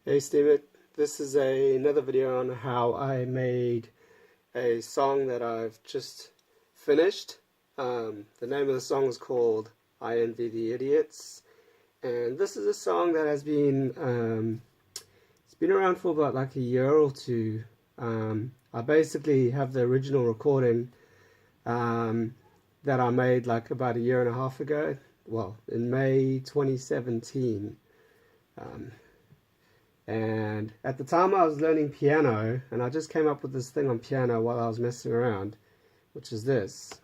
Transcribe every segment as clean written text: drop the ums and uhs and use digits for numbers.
Hey Steven, this is another video on how I made a song that I've just finished. The name of the song is called I Envy the Idiots, and this is a song that has been it's been around for about like a year or two. I basically have the original recording that I made like about a year and a half ago. Well, in May 2017. And at the time I was learning piano, and I just came up with this thing on piano while I was messing around, which is this.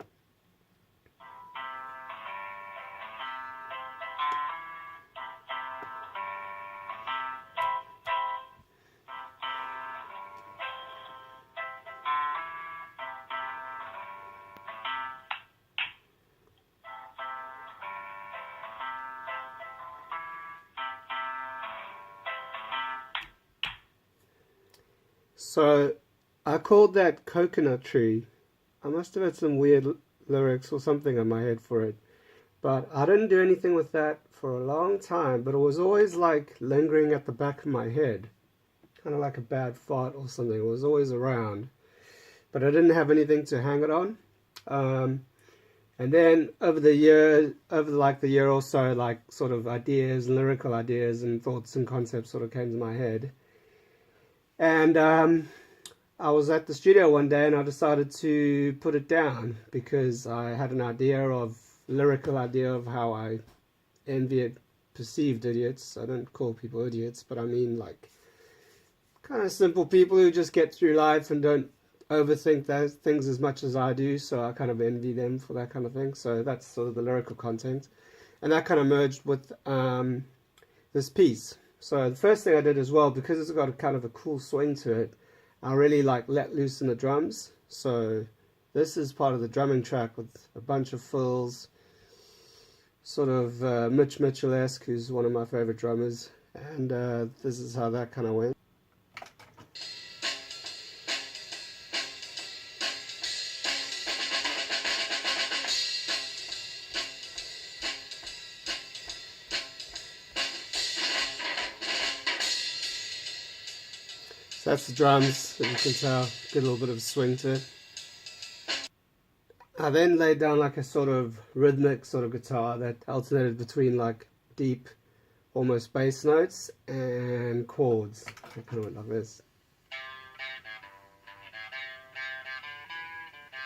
So I called that Coconut Tree. I must have had some weird lyrics or something in my head for it, but I didn't do anything with that for a long time, but it was always like lingering at the back of my head, kind of like a bad fart or something. It was always around, but I didn't have anything to hang it on. And then over the year, over like the year or so, like sort of ideas, lyrical ideas and thoughts and concepts sort of came to my head. And I was at the studio one day and I decided to put it down because I had an idea of, lyrical idea of how I envy perceived idiots. I don't call people idiots, but I mean like kind of simple people who just get through life and don't overthink those things as much as I do, so I kind of envy them for that kind of thing. So that's sort of the lyrical content, and that kind of merged with this piece. So the first thing I did as well, because it's got a kind of a cool swing to it, I really like let loose in the drums. So this is part of the drumming track with a bunch of fills, sort of Mitch Mitchell-esque, who's one of my favorite drummers, and this is how that kind of went. So that's the drums, as you can tell, get a little bit of a swing to it. I then laid down like a sort of rhythmic sort of guitar that alternated between like deep, almost bass notes and chords. It kind of went like this.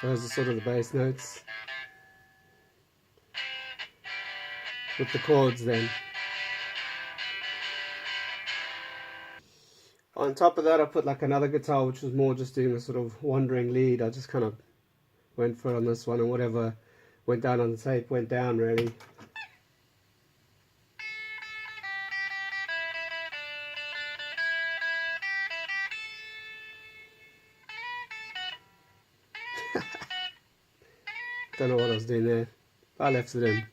Those are sort of the bass notes, with the chords then. On top of that, I put like another guitar which was more just doing a sort of wandering lead. I just kind of went for it on this one, and whatever went down on the tape went down really. Don't know what I was doing there. I left it in.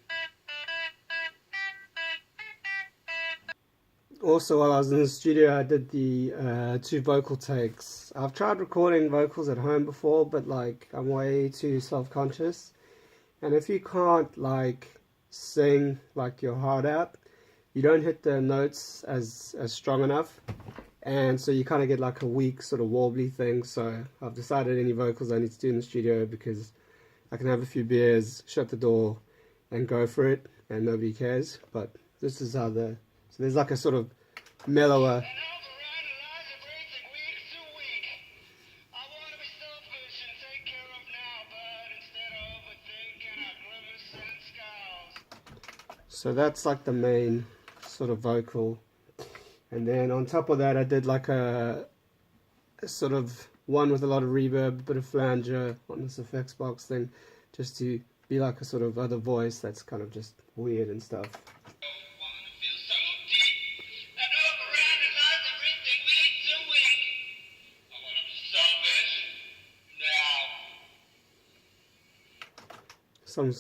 Also, while I was in the studio, I did the 2 vocal takes. I've tried recording vocals at home before, but like I'm way too self-conscious. And if you can't like sing like your heart out, you don't hit the notes as strong enough. And so you kind of get like a weak sort of warbly thing. So I've decided any vocals I need to do in the studio, because I can have a few beers, shut the door and go for it, and nobody cares. But this is how so there's like a sort of mellower. So that's like the main sort of vocal. And then on top of that, I did like a sort of one with a lot of reverb, a bit of flanger on this effects box thing, just to be like a sort of other voice that's kind of just weird and stuff. Some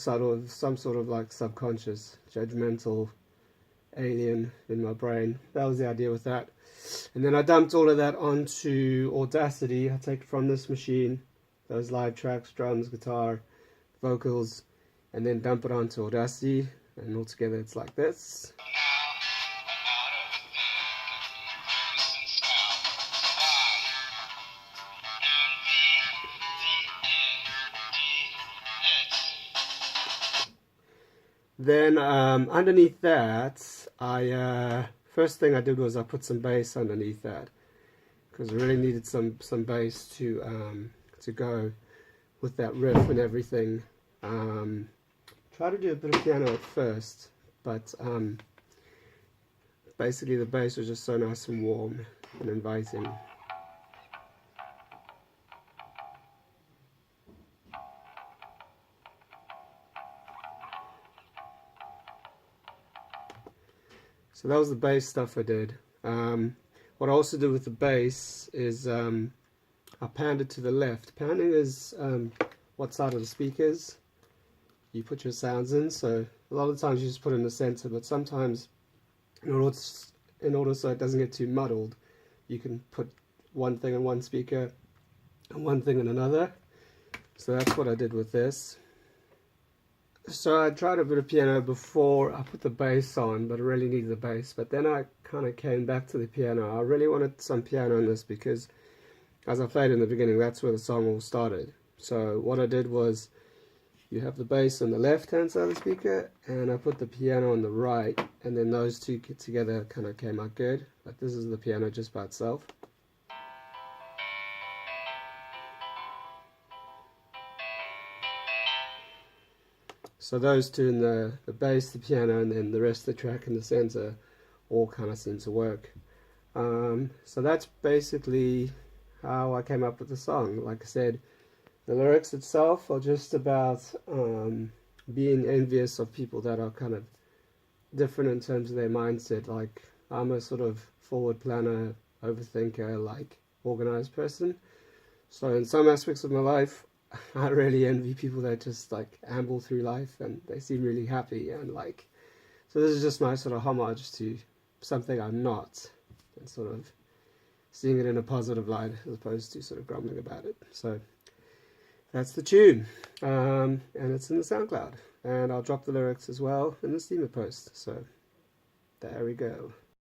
sort of like subconscious, judgmental alien in my brain. That was the idea with that. And then I dumped all of that onto Audacity. I take it from this machine, those live tracks, drums, guitar, vocals, and then dump it onto Audacity, and altogether it's like this. Then underneath that, I first thing I did was I put some bass underneath that because I really needed some bass to go with that riff and everything. Try to do a bit of piano at first, but basically the bass was just so nice and warm and inviting. So that was the bass stuff I did. What I also did with the bass is I panned it to the left. Panning is what side of the speakers you put your sounds in. So a lot of times you just put it in the center, but sometimes in order so it doesn't get too muddled, you can put one thing in one speaker and one thing in another. So that's what I did with this. So I tried a bit of piano before I put the bass on, but I really needed the bass. But then I kind of came back to the piano. I really wanted some piano in this because, as I played in the beginning, that's where the song all started. So what I did was, you have the bass on the left-hand side of the speaker, and I put the piano on the right, and then those two together kind of came out good. But this is the piano just by itself. So those two in the bass, the piano, and then the rest of the track in the center all kind of seem to work. So that's basically how I came up with the song. Like I said, the lyrics itself are just about being envious of people that are kind of different in terms of their mindset. Like, I'm a sort of forward planner, overthinker, like organized person. So in some aspects of my life, I really envy people that just like amble through life and they seem really happy, and like, so this is just my sort of homage to something I'm not, and sort of seeing it in a positive light as opposed to sort of grumbling about it. So that's the tune, and it's in the SoundCloud, and I'll drop the lyrics as well in the Steamer post. So there we go.